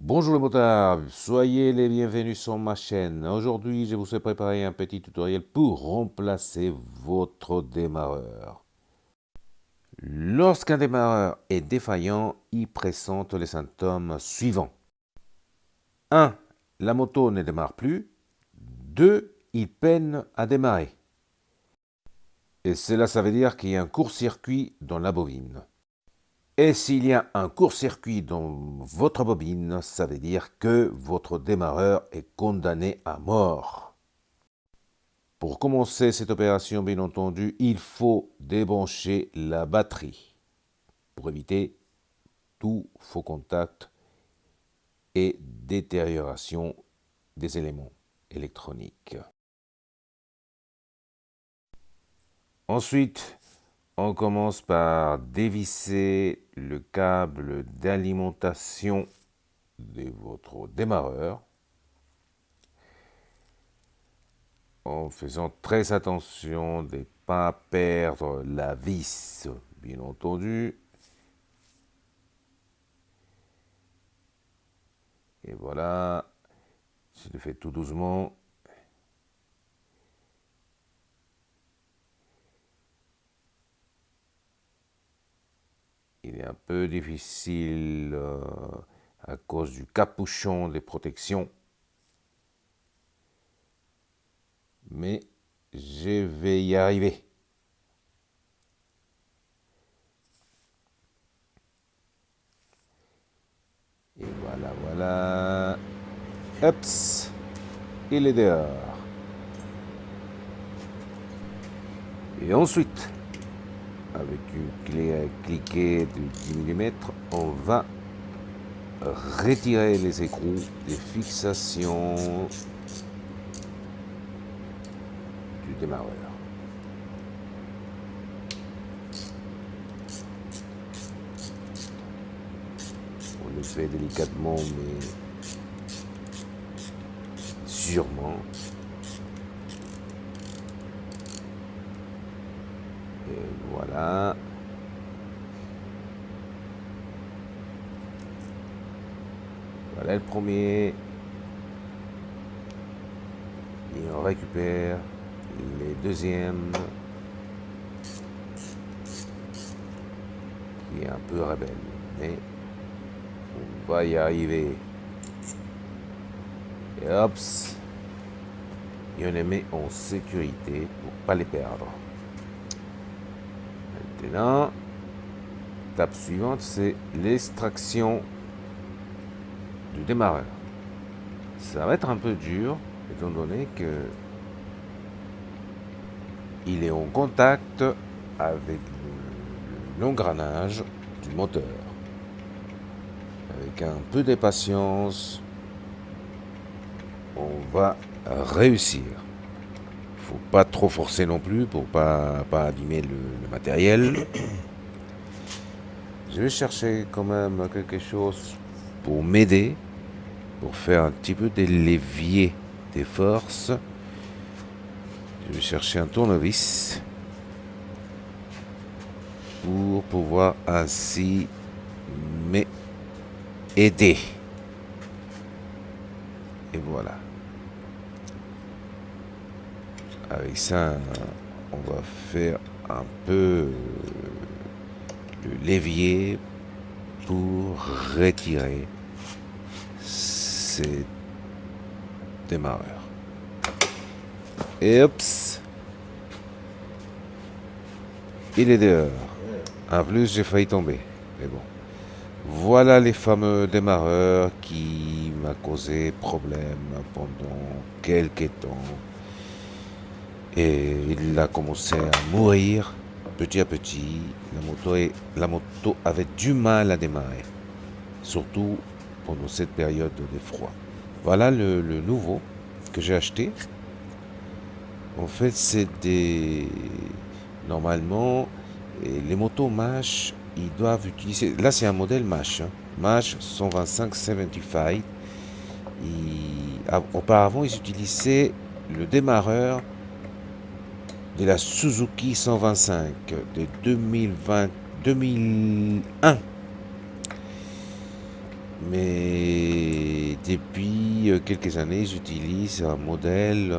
Bonjour les motards, soyez les bienvenus sur ma chaîne. Aujourd'hui, je vous ai préparé un petit tutoriel pour remplacer votre démarreur. Lorsqu'un démarreur est défaillant, il présente les symptômes suivants. 1. La moto ne démarre plus. 2. Il peine à démarrer. Et cela, ça veut dire qu'il y a un court-circuit dans la bobine. Et s'il y a un court-circuit dans votre bobine, ça veut dire que votre démarreur est condamné à mort. Pour commencer cette opération, bien entendu, il faut débrancher la batterie pour éviter tout faux contact et détérioration des éléments électroniques. Ensuite, on commence par dévisser le câble d'alimentation de votre démarreur en faisant très attention de ne pas perdre la vis, bien entendu. Et voilà, je le fais tout doucement. Il est un peu difficile à cause du capuchon de protection. Mais je vais y arriver. Et voilà, voilà. Hop, il est dehors. Et ensuite, avec une clé à cliquer de 10 mm, on va retirer les écrous des fixations du démarreur. On le fait délicatement mais sûrement. Et voilà. Voilà le premier. Et on récupère les deuxièmes. Qui est un peu rebelle. Mais on va y arriver. Et hop. Et on les met en sécurité pour ne pas les perdre. Maintenant, l'étape suivante, c'est l'extraction du démarreur. Ça va être un peu dur, étant donné que il est en contact avec l'engrenage du moteur. Avec un peu de patience, on va réussir. Faut pas trop forcer non plus pour pas abîmer le matériel. Je vais chercher quand même quelque chose pour m'aider, pour faire un petit peu des leviers des forces. Je vais chercher un tournevis pour pouvoir ainsi m'aider. Et voilà. Avec ça, on va faire un peu le levier pour retirer ces démarreurs. Et hop, il est dehors. En plus, j'ai failli tomber. Mais bon. Voilà les fameux démarreurs qui m'a causé problème pendant quelques temps. Et il a commencé à mourir petit à petit. La moto avait du mal à démarrer. Surtout pendant cette période de froid. Voilà le nouveau que j'ai acheté. En fait, c'est des... Normalement, les motos MASH, ils doivent utiliser... Là, c'est un modèle MASH. MASH 125-75. Auparavant, ils utilisaient le démarreur de la Suzuki 125 de 2001. Mais depuis quelques années, j'utilise un modèle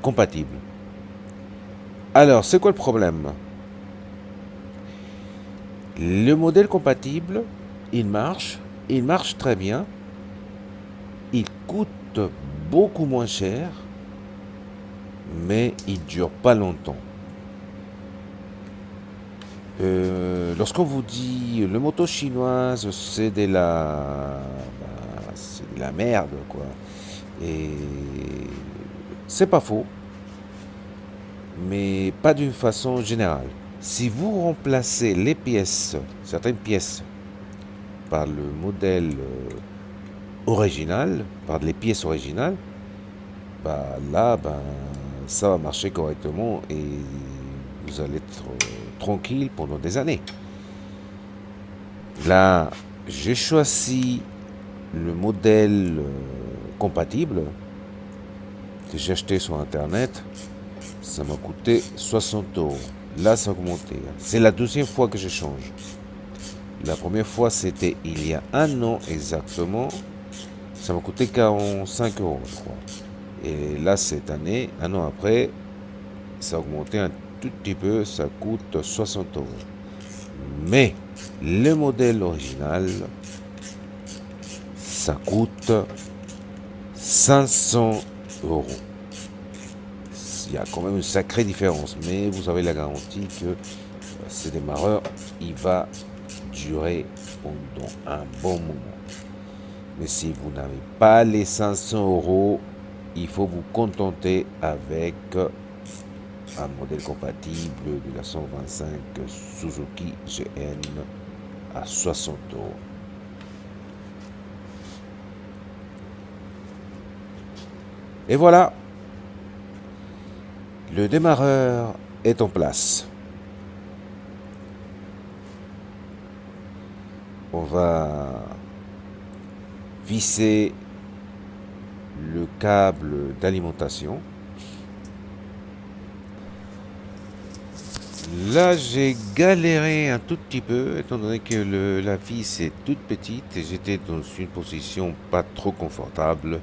compatible. Alors, c'est quoi le problème? Le modèle compatible, il marche très bien, il coûte beaucoup moins cher, mais il dure pas longtemps. Lorsqu'on vous dit le moto chinoise, c'est de la merde, quoi. Et c'est pas faux, mais pas d'une façon générale. Si vous remplacez les pièces, certaines pièces, par le modèle original, par les pièces originales, ça va marcher correctement et vous allez être tranquille pendant des années. Là, j'ai choisi le modèle compatible que j'ai acheté sur internet. Ça m'a coûté 60 €. Là, ça a augmenté. C'est la deuxième fois que je change. La première fois, c'était il y a un an exactement. Ça m'a coûté 45 €, je crois. Et là, cette année, un an après, ça a augmenté un tout petit peu. Ça coûte 60 €. Mais le modèle original, ça coûte 500 €. Il y a quand même une sacrée différence, mais vous avez la garantie que ce démarreur, il va durer pendant un bon moment. Mais si vous n'avez pas les 500 €, il faut vous contenter avec un modèle compatible de la 125 Suzuki GN à 60 €. Et voilà, le démarreur est en place. On va visser le câble d'alimentation. Là, j'ai galéré un tout petit peu, étant donné que la vis est toute petite et j'étais dans une position pas trop confortable.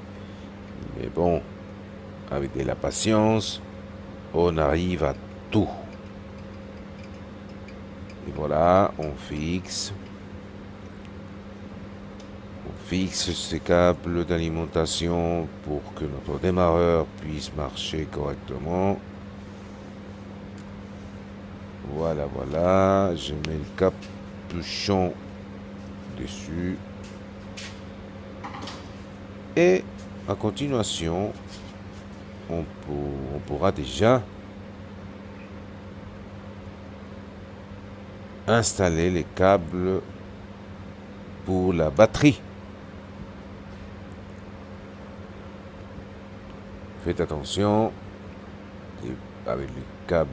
Mais bon, avec de la patience, on arrive à tout. Et voilà, on fixe ces câbles d'alimentation pour que notre démarreur puisse marcher correctement. Voilà, je mets le capuchon dessus. Et en continuation, on pourra déjà installer les câbles pour la batterie. Faites attention, avec le câble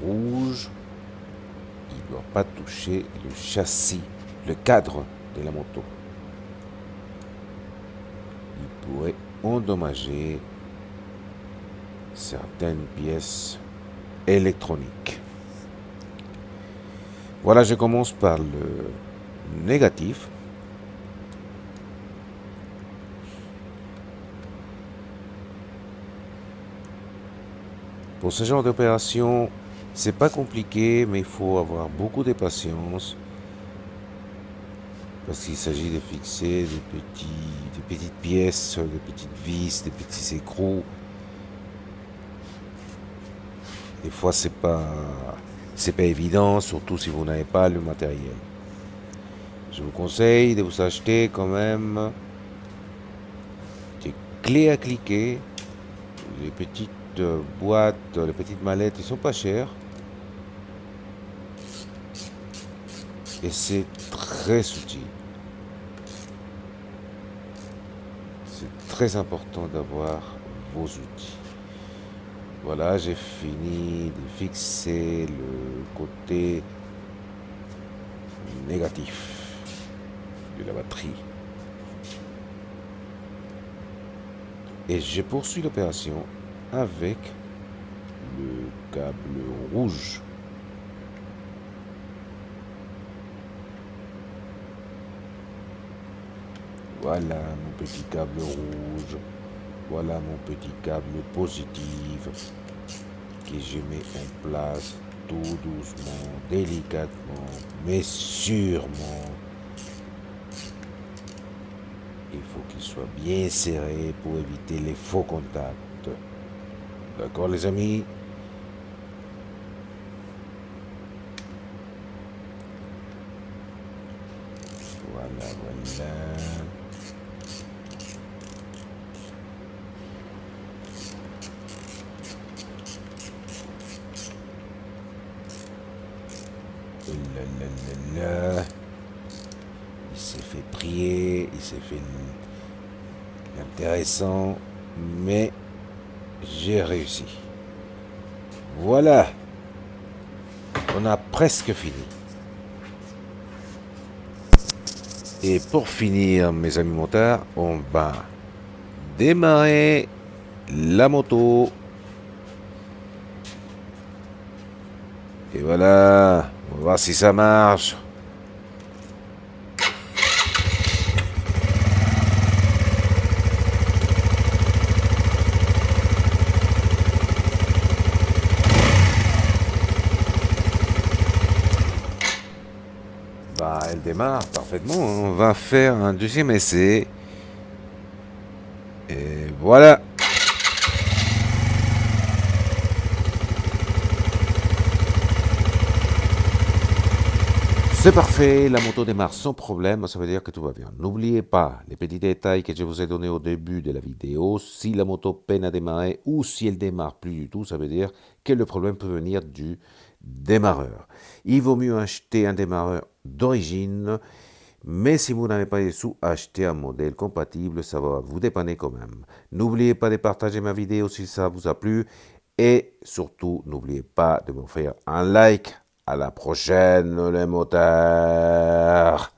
rouge, il ne doit pas toucher le châssis, le cadre de la moto. Il pourrait endommager certaines pièces électroniques. Voilà, je commence par le négatif. Pour ce genre d'opération, c'est pas compliqué, mais il faut avoir beaucoup de patience parce qu'il s'agit de fixer des petites pièces, des petites vis, des petits écrous. Des fois, c'est pas évident, surtout si vous n'avez pas le matériel. Je vous conseille de vous acheter quand même des clés à cliquer. Les petites boîtes, les petites mallettes, ils sont pas chères. Et c'est très utile. C'est très important d'avoir vos outils. Voilà, j'ai fini de fixer le côté négatif de la batterie. Et je poursuis l'opération avec le câble rouge. Voilà mon petit câble rouge. Voilà mon petit câble positif que je mets en place tout doucement, délicatement, mais sûrement. Il faut qu'il soit bien serré pour éviter les faux contacts. D'accord les amis? Voilà, voilà. Là, là, là, là. Il s'est fait prier, il s'est fait l'intéressant, mais j'ai réussi. Voilà, on a presque fini. Et pour finir, mes amis motards, on va démarrer la moto. Et voilà, on va voir si ça marche. Bah, elle démarre parfaitement. On va faire un deuxième essai. Et voilà. C'est parfait, la moto démarre sans problème, ça veut dire que tout va bien. N'oubliez pas les petits détails que je vous ai donnés au début de la vidéo. Si la moto peine à démarrer ou si elle démarre plus du tout, ça veut dire que le problème peut venir du démarreur. Il vaut mieux acheter un démarreur d'origine, mais si vous n'avez pas les sous, achetez un modèle compatible, ça va vous dépanner quand même. N'oubliez pas de partager ma vidéo si ça vous a plu et surtout, n'oubliez pas de me faire un like. À la prochaine, les motards!